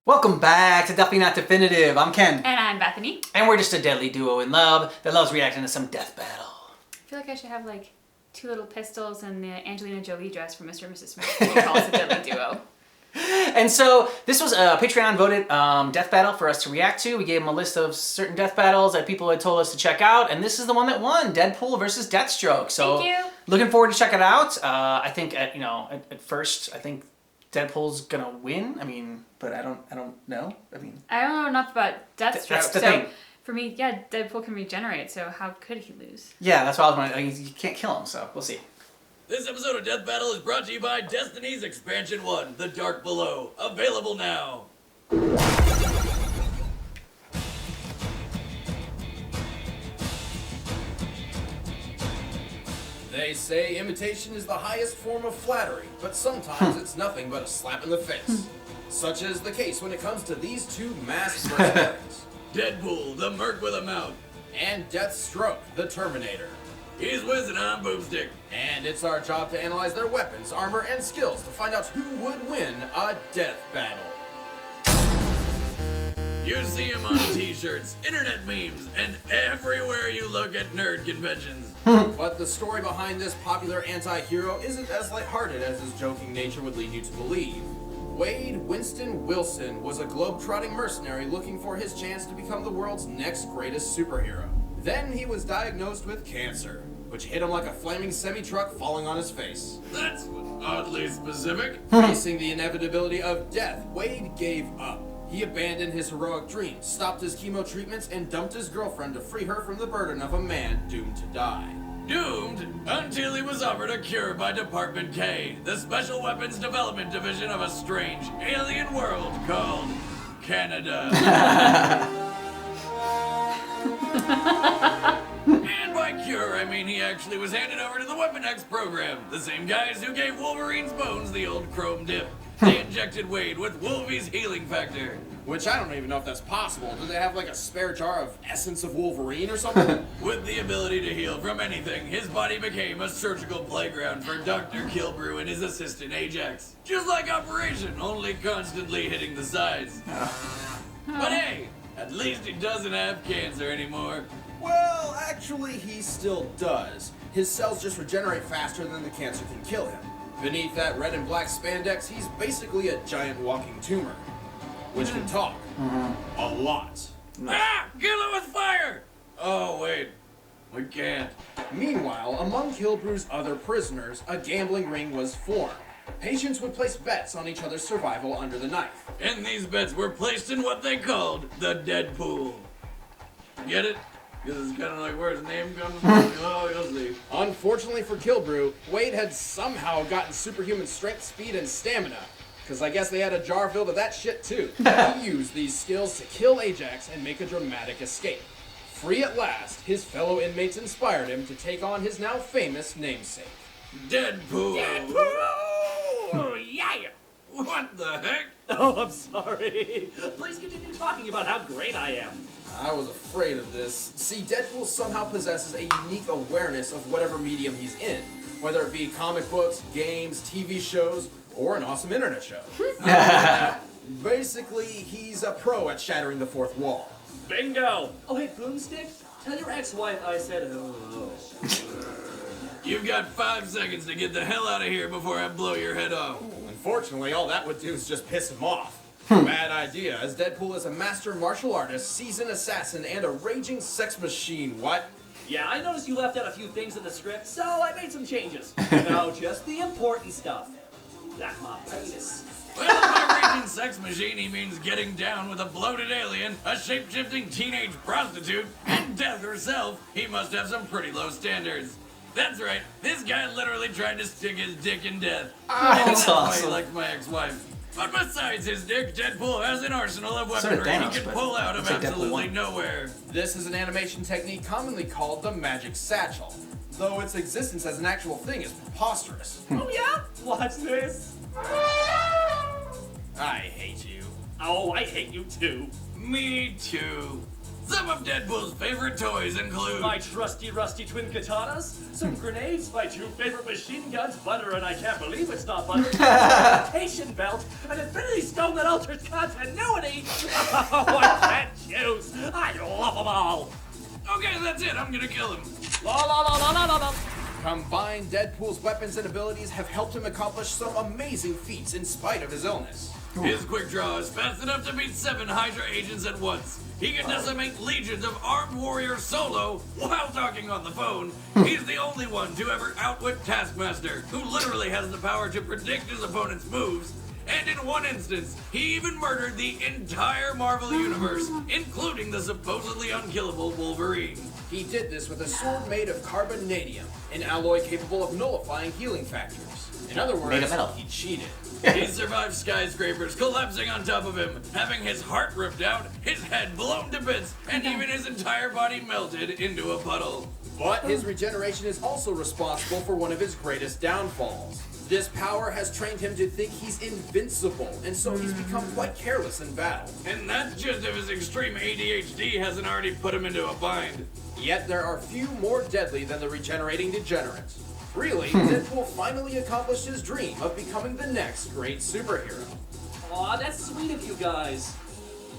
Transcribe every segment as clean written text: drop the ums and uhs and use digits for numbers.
Welcome back to Definitely Not Definitive. I'm Ken. And I'm Bethany. And we're just a deadly duo in love that loves reacting to some death battle. I feel like I should have like two little pistols and the Angelina Jolie dress for Mr. and Mrs. Smith. We call us a deadly duo. And so this was a Patreon voted death battle for us to react to. We gave them a list of certain death battles that people had told us to check out, and this is the one that won, Deadpool versus Deathstroke. So Thank you. Looking forward to check it out. I think at first I think Deadpool's gonna win. But I don't know. I don't know enough about Deathstroke. That's the thing. For me, yeah, Deadpool can regenerate. So how could he lose? Yeah, that's what I was wondering. You can't kill him, so we'll see. This episode of Death Battle is brought to you by Destiny's Expansion 1, The Dark Below. Available now. They say imitation is the highest form of flattery, but sometimes it's nothing but a slap in the face. Such is the case when it comes to these two masked mercenaries. Deadpool, the merc with a mouth. And Deathstroke, the Terminator. He's whizzing on boomstick. And it's our job to analyze their weapons, armor, and skills to find out who would win a death battle. You see him on t-shirts, internet memes, and everywhere you look at nerd conventions. But the story behind this popular anti-hero isn't as lighthearted as his joking nature would lead you to believe. Wade Winston Wilson was a globe-trotting mercenary looking for his chance to become the world's next greatest superhero. Then he was diagnosed with cancer, which hit him like a flaming semi-truck falling on his face. That's oddly specific. Facing the inevitability of death, Wade gave up. He abandoned his heroic dreams, stopped his chemo treatments, and dumped his girlfriend to free her from the burden of a man doomed to die. Doomed until he was offered a cure by Department K, the Special Weapons Development Division of a strange alien world called Canada. And by cure, I mean he actually was handed over to the Weapon X program, the same guys who gave Wolverine's bones the old chrome dip. They injected Wade with Wolvie's healing factor. Which I don't even know if that's possible. Do they have like a spare jar of essence of Wolverine or something? With the ability to heal from anything, his body became a surgical playground for Dr. Kilbrew and his assistant Ajax. Just like Operation, only constantly hitting the sides. But hey, at least he doesn't have cancer anymore. Well, actually, he still does. His cells just regenerate faster than the cancer can kill him. Beneath that red and black spandex, he's basically a giant walking tumor, which can talk. A lot. Ah! Kill it with fire! Oh, wait. We can't. Meanwhile, among Kilbrew's other prisoners, a gambling ring was formed. Patients would place bets on each other's survival under the knife. And these bets were placed in what they called the Deadpool. Get it? Because it's kind of like where his name comes from. Oh, you'll see. Unfortunately for Kilbrew, Wade had somehow gotten superhuman strength, speed, and stamina. Because I guess they had a jar filled of that shit too. He used these skills to kill Ajax and make a dramatic escape. Free at last, his fellow inmates inspired him to take on his now famous namesake. Deadpool! Oh, yeah! What the heck? Oh, I'm sorry. Please continue talking about how great I am. I was afraid of this. See, Deadpool somehow possesses a unique awareness of whatever medium he's in, whether it be comic books, games, TV shows, or an awesome internet show. Basically, he's a pro at shattering the fourth wall. Bingo! Oh, hey, Boomstick, tell your ex-wife I said hello. You've got 5 seconds to get the hell out of here before I blow your head off. Unfortunately, all that would do is just piss him off. Bad idea, as Deadpool is a master martial artist, seasoned assassin, and a raging sex machine. What? Yeah, I noticed you left out a few things in the script, so I made some changes. Now, just the important stuff. Like my penis. Well, by raging sex machine, he means getting down with a bloated alien, a shape-shifting teenage prostitute, and death herself. He must have some pretty low standards. That's right, this guy literally tried to stick his dick in death. And that's why he likes my ex-wife. But besides his dick, Deadpool has an arsenal of weaponry he can pull out of absolutely nowhere. This is an animation technique commonly called the magic satchel, though its existence as an actual thing is preposterous. Oh, yeah? Watch this. I hate you. Oh, I hate you too. Me too. Some of Deadpool's favorite toys include My trusty rusty twin katanas, some grenades, my 2 favorite machine guns, butter and I can't believe it's not butter, a rotation belt, an infinity stone that alters continuity. Oh, I can't choose. I love them all. Okay, that's it. I'm gonna kill him. La la la la la la la. Combined, Deadpool's weapons and abilities have helped him accomplish some amazing feats in spite of his illness. His quick draw is fast enough to beat 7 Hydra agents at once. He can decimate legions of armed warriors solo while talking on the phone. He's the only one to ever outwit Taskmaster, who literally has the power to predict his opponent's moves. And in one instance, he even murdered the entire Marvel Universe, including the supposedly unkillable Wolverine. He did this with a sword made of carbonadium, an alloy capable of nullifying healing factors. In other Made words, of metal. he cheated. He survived skyscrapers collapsing on top of him, having his heart ripped out, his head blown to bits, and even his entire body melted into a puddle. But his regeneration is also responsible for one of his greatest downfalls. This power has trained him to think he's invincible, and so he's become quite careless in battle. And that's just if his extreme ADHD hasn't already put him into a bind. Yet there are few more deadly than the regenerating degenerate. Really, Deadpool finally accomplished his dream of becoming the next great superhero. Aw, that's sweet of you guys.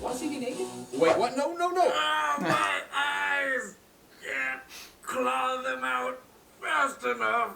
Want to see me naked? Wait, what? No, no, no! Oh, my eyes! Can't claw them out fast enough.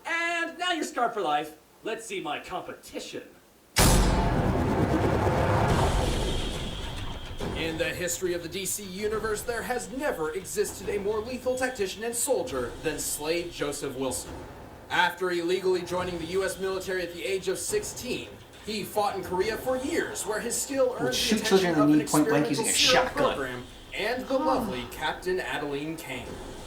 And now you're scarred for life. Let's see my competition. In the history of the DC Universe, there has never existed a more lethal tactician and soldier than Slade Joseph Wilson. After illegally joining the U.S. military at the age of 16, he fought in Korea for years, where his skill earned the shoot attention children in of the an knee point blank experimental using a serum shotgun. program and the lovely Captain Adeline Kane.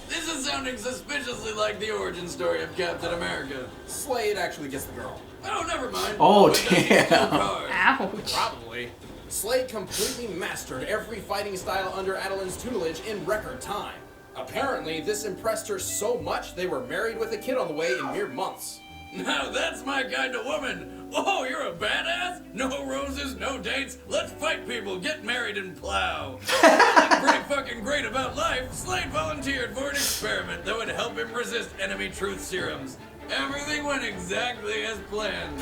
This is sounding suspiciously like the origin story of Captain America. Slade actually gets the girl. Oh, never mind. Oh, But does he damn. steal cars? Ouch. Probably. Slade completely mastered every fighting style under Adeline's tutelage in record time. Apparently, this impressed her so much they were married with a kid on the way in mere months. Now that's my kind of woman. Whoa, you're a badass? No roses, no dates. Let's fight people, get married, and plow. Feeling pretty fucking great about life, Slade volunteered for an experiment that would help him resist enemy truth serums. Everything went exactly as planned.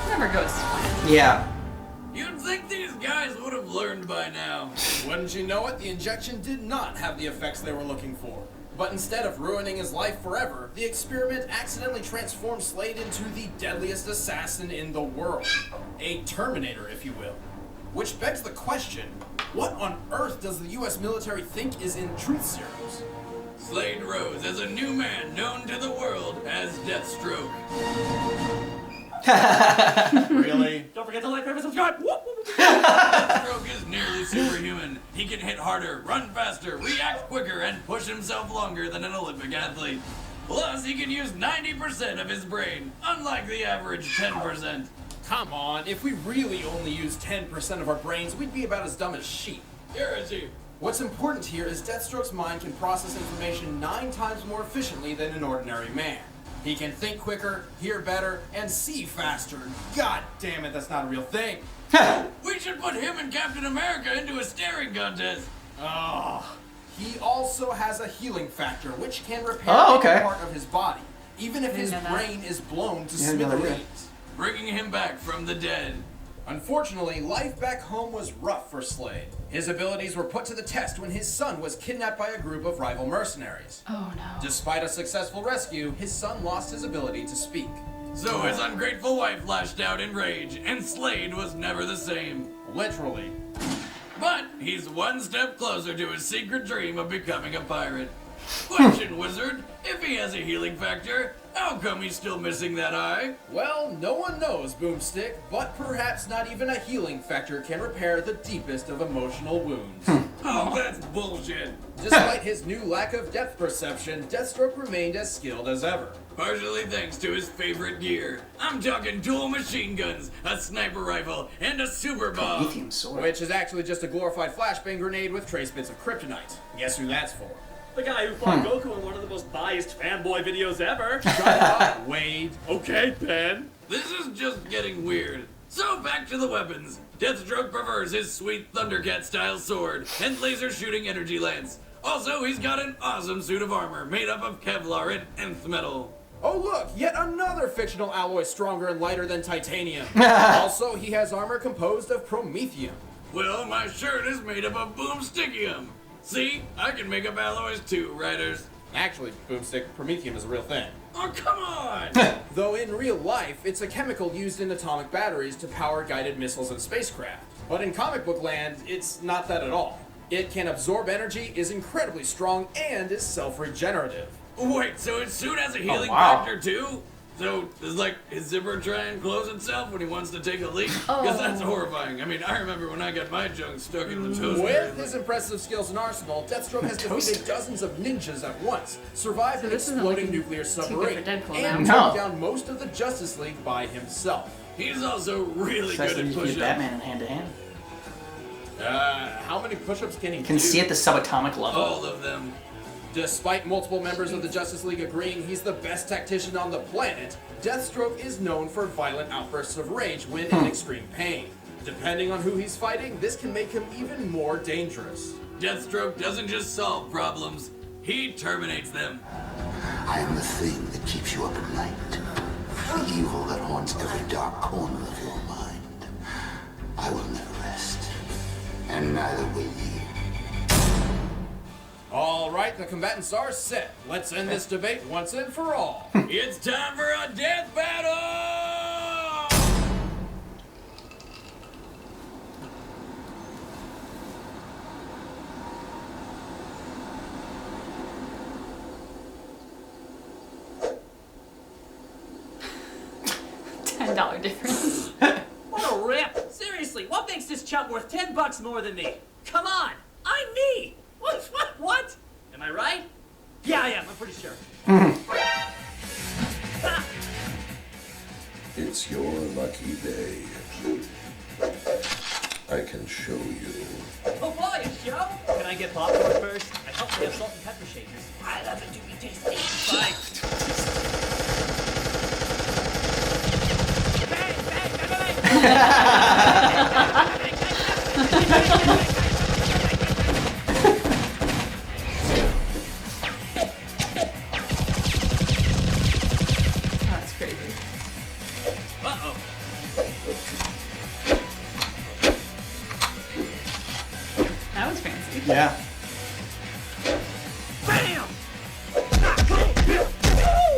Never goes to plan. Yeah. You'd think these guys would have learned by now. Wouldn't you know it, the injection did not have the effects they were looking for. But instead of ruining his life forever, the experiment accidentally transformed Slade into the deadliest assassin in the world. A Terminator, if you will. Which begs the question, what on earth does the US military think is in truth serums? Slade rose as a new man known to the world as Deathstroke. Really? Don't forget to like, favorite, subscribe. Whoop, whoop, whoop. Deathstroke is nearly superhuman. He can hit harder, run faster, react quicker, and push himself longer than an Olympic athlete. Plus, he can use 90% of his brain, unlike the average 10%. Come on, if we really only used 10% of our brains, we'd be about as dumb as sheep. Here is he. What's important here is Deathstroke's mind can process information 9 times more efficiently than an ordinary man. He can think quicker, hear better, and see faster. God damn it, that's not a real thing. We should put him and Captain America into a staring contest. Oh. He also has a healing factor, which can repair Oh, okay. any part of his body, even if his didn't know that. brain is blown to Yeah, I didn't know that either. smithereens. Bringing him back from the dead. Unfortunately, life back home was rough for Slade. His abilities were put to the test when his son was kidnapped by a group of rival mercenaries. Oh no. Despite a successful rescue, his son lost his ability to speak. So his ungrateful wife lashed out in rage, and Slade was never the same. Literally. But he's one step closer to his secret dream of becoming a pirate. Question, wizard, if he has a healing factor, how come he's still missing that eye? Well, no one knows, Boomstick, but perhaps not even a healing factor can repair the deepest of emotional wounds. Oh, that's bullshit. Despite his new lack of depth perception, Deathstroke remained as skilled as ever. Partially thanks to his favorite gear. I'm talking dual machine guns, a sniper rifle, and a super bomb. Lithium sword. Which is actually just a glorified flashbang grenade with trace bits of kryptonite. Guess who that's for? The guy who fought Goku in one of the most biased fanboy videos ever. Shut up, Wade. Okay, Ben. This is just getting weird. So back to the weapons. Deathstroke prefers his sweet Thundercat-style sword and laser-shooting energy lance. Also, he's got an awesome suit of armor made up of Kevlar and nth metal. Oh look, yet another fictional alloy stronger and lighter than titanium. Also, he has armor composed of promethium. Well, my shirt is made up of boomstickium. See, I can make up alloys too, writers. Actually, boomstick, promethium is a real thing. Oh, come on! Though in real life, it's a chemical used in atomic batteries to power guided missiles and spacecraft. But in comic book land, it's not that at all. It can absorb energy, is incredibly strong, and is self-regenerative. Wait, so his suit has a healing wow. factor too? So, does like his zipper try and close itself when he wants to take a leak? Because that's horrifying. I mean, I remember when I got my junk stuck in the toaster. With his impressive skills and arsenal, Deathstroke has defeated dozens of ninjas at once, survived an this isn't exploding like nuclear submarine, Deadpool and now. took down most of the Justice League by himself. He's also really Especially good if at you push-ups. get Batman in hand to hand. How many push-ups can he do? Can see at the subatomic level. All of them. Despite multiple members of the Justice League agreeing he's the best tactician on the planet, Deathstroke is known for violent outbursts of rage when in extreme pain. Depending on who he's fighting, this can make him even more dangerous. Deathstroke doesn't just solve problems, he terminates them. I am the thing that keeps you up at night. The evil that haunts every dark corner of your mind. I will never rest. And neither will you. All right, the combatants are set. Let's end this debate once and for all. It's time for a death battle! $10 difference. What a rip! Seriously, what makes this chump worth $10 more than me? Come on, I'm me! What? Am I right? Yeah, I am, I'm pretty sure. It's your lucky day. I can show you. Oh boy, a show? Can I get popcorn first? I hope they have salt and pepper shakers. I love it to be tasty. Bye. That's crazy. Uh-oh. That was fancy. Yeah. Bam!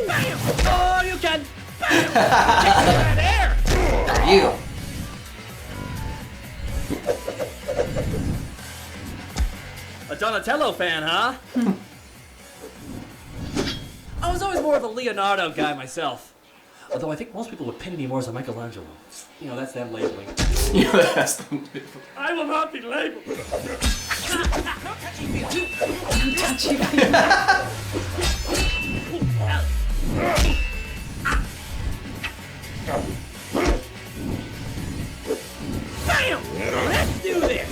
Bam! Oh, you can! Bam! Get air! You. A Donatello fan, huh? I was always more of a Leonardo guy myself. Although I think most people would pin me more as a Michelangelo. You know, that's them labeling. Yeah, that's the I will not be labeled. Bam! Let's do this!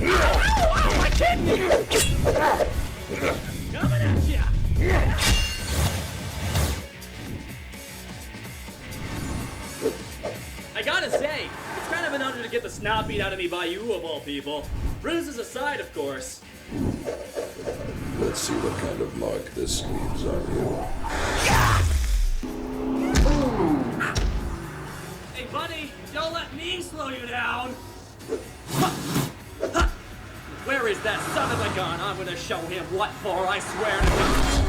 Ow, my kidney! Coming at ya! I gotta say, it's kind of an honor to get the snot beat out of me by you, of all people. Bruises aside, of course. Let's see what kind of mark this leaves on you. Hey, buddy, don't let me slow you down. Where is that son of a gun? I'm gonna show him what for, I swear to God.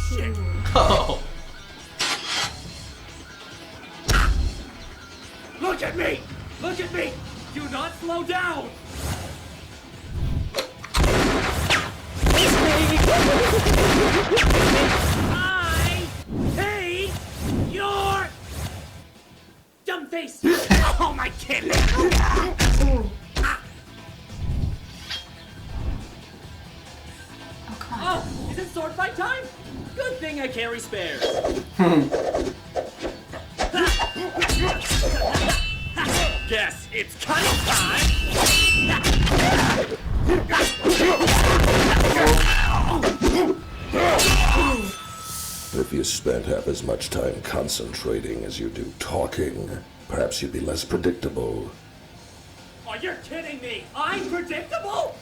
Shit. Oh. Look at me! Look at me! Do not slow down! I hate your dumb face! Oh, my kid! Oh, is it sword fight time? Good thing I carry spares. Guess it's cutting time! If If you spent half as much time concentrating as you do talking, perhaps you'd be less predictable. Oh, you're kidding me! I'm predictable?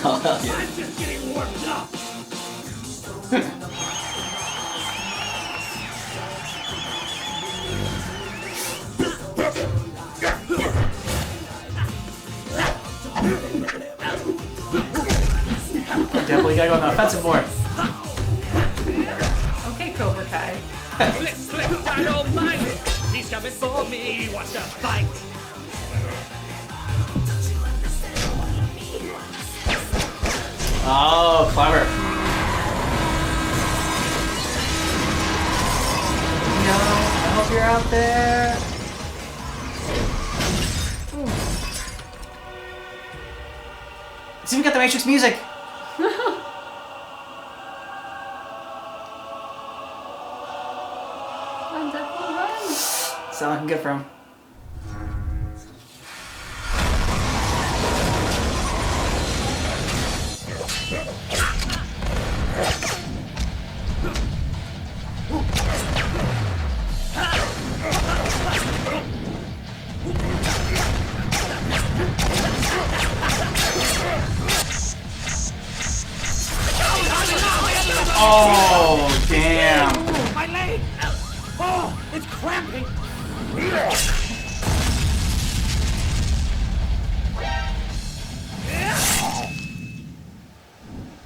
I'm just getting warmed up! Definitely gotta go on the offensive more. Okay, Cobra Kai. Flip, flip, I don't mind it! He's coming for me, watch the fight! Oh, clever. No, I hope you're out there. It's even got the Matrix music. Run, Deadpool, run! That's all I can get from. Oh, damn. My leg! Oh, it's cramping!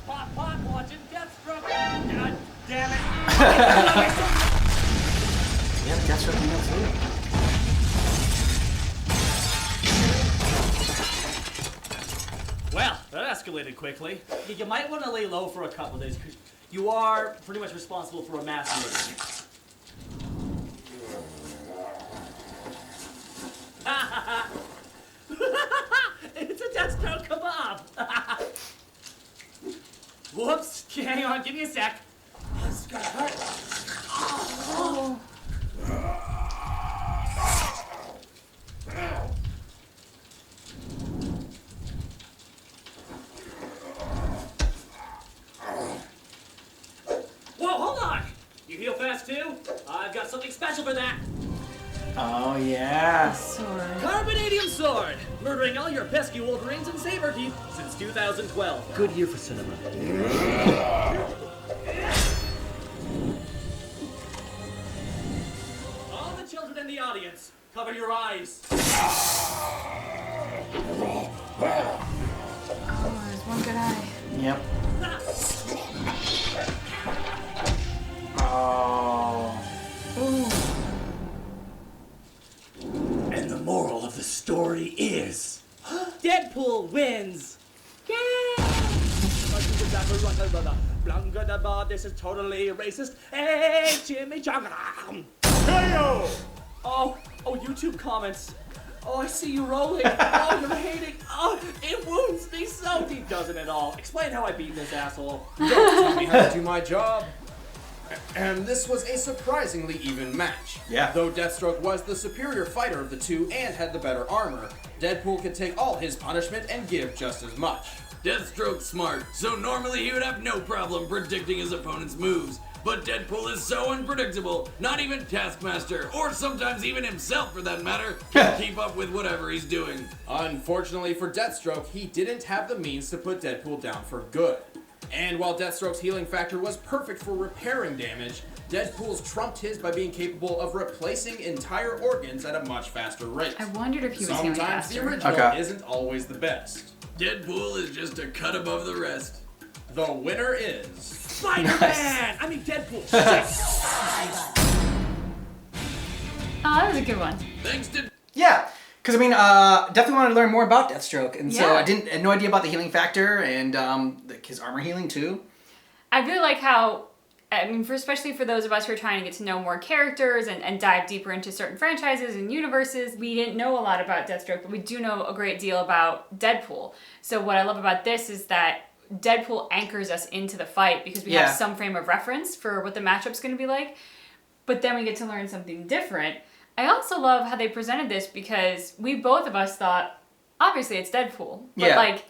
Pop, pop, watching Deathstroke! God damn it! Yeah, that's what we know too. Well, that escalated quickly. You might want to lay low for a couple days, because you are pretty much responsible for a mass murder. It's a Deathstroke kebab! Whoops, hang on, give me a sec. This is gonna hurt. Oh. Whoa, hold on! You heal fast too? I've got something special for that. Oh, yeah. Sword. Carbonadium Sword! Murdering all your pesky Wolverines and Saber Teeth since 2012. Good year for cinema. All the children in the audience, cover your eyes. Oh, there's one good eye. Yep. Oh. Ooh. And the moral of the story is... Deadpool wins! Yay! This is totally racist. Hey, Jimmy Chung! Oh, YouTube comments. Oh, I see you rolling. Oh, you're hating. Oh, it wounds me so deep, doesn't it all? Explain how I beat this asshole. Don't tell me how to do my job. And this was a surprisingly even match. Yeah. Though Deathstroke was the superior fighter of the two and had the better armor, Deadpool could take all his punishment and give just as much. Deathstroke's smart, so normally he would have no problem predicting his opponent's moves. But Deadpool is so unpredictable, not even Taskmaster, or sometimes even himself for that matter, can keep up with whatever he's doing. Unfortunately for Deathstroke, he didn't have the means to put Deadpool down for good. And while Deathstroke's healing factor was perfect for repairing damage, Deadpool's trumped his by being capable of replacing entire organs at a much faster rate. I wondered if he was healing Sometimes the faster. original Okay. isn't always the best. Deadpool is just a cut above the rest. The winner is... Spider-Man! I mean Deadpool. Oh, that was a good one. Thanks to Yeah. Because, I mean, definitely wanted to learn more about Deathstroke. And so Yeah. I had no idea about the healing factor and like his armor healing, too. I really like how, I mean, especially for those of us who are trying to get to know more characters and dive deeper into certain franchises and universes, we didn't know a lot about Deathstroke, but we do know a great deal about Deadpool. So what I love about this is that Deadpool anchors us into the fight because we Yeah. have some frame of reference for what the matchup's going to be like, but then we get to learn something different. I also love how they presented this because we both of us thought, obviously it's Deadpool, but Yeah. like,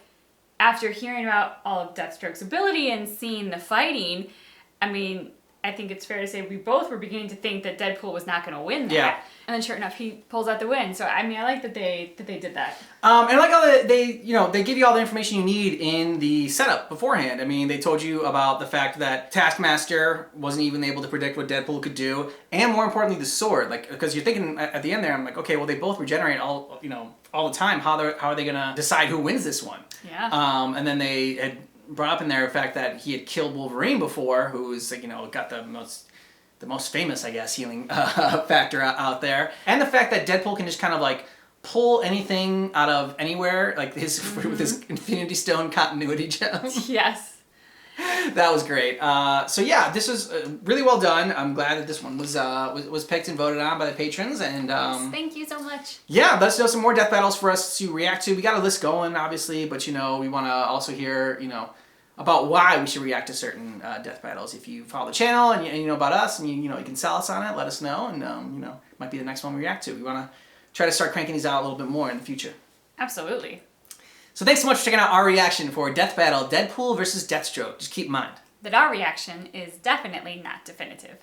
after hearing about all of Deathstroke's ability and seeing the fighting, I mean, I think it's fair to say we both were beginning to think that Deadpool was not going to win that. Yeah. And then sure enough, he pulls out the win. So, I mean, I like that they did that. And I like how they give you all the information you need in the setup beforehand. I mean, they told you about the fact that Taskmaster wasn't even able to predict what Deadpool could do, and more importantly, the sword. Like, because you're thinking at the end there, I'm like, okay, well, they both regenerate all the time. How are they gonna decide who wins this one? Yeah. And then they had brought up in there the fact that he had killed Wolverine before, who's got the most famous, I guess, healing factor out there, and the fact that Deadpool can just kind of like pull anything out of anywhere, like with his Infinity Stone continuity gem. Yes. That was great. So yeah, this was really well done. I'm glad that this one was picked and voted on by the patrons, and Yes, thank you so much. yeah, let's know some more death battles for us to react to. We got a list going, obviously, but we want to also hear about why we should react to certain death battles. If you follow the channel and you know about us and you can sell us on it, let us know, and it might be the next one we react to. We want to try to start cranking these out a little bit more in the future. Absolutely. So thanks so much for checking out our reaction for Death Battle Deadpool versus Deathstroke. Just keep in mind That our reaction is definitely not definitive.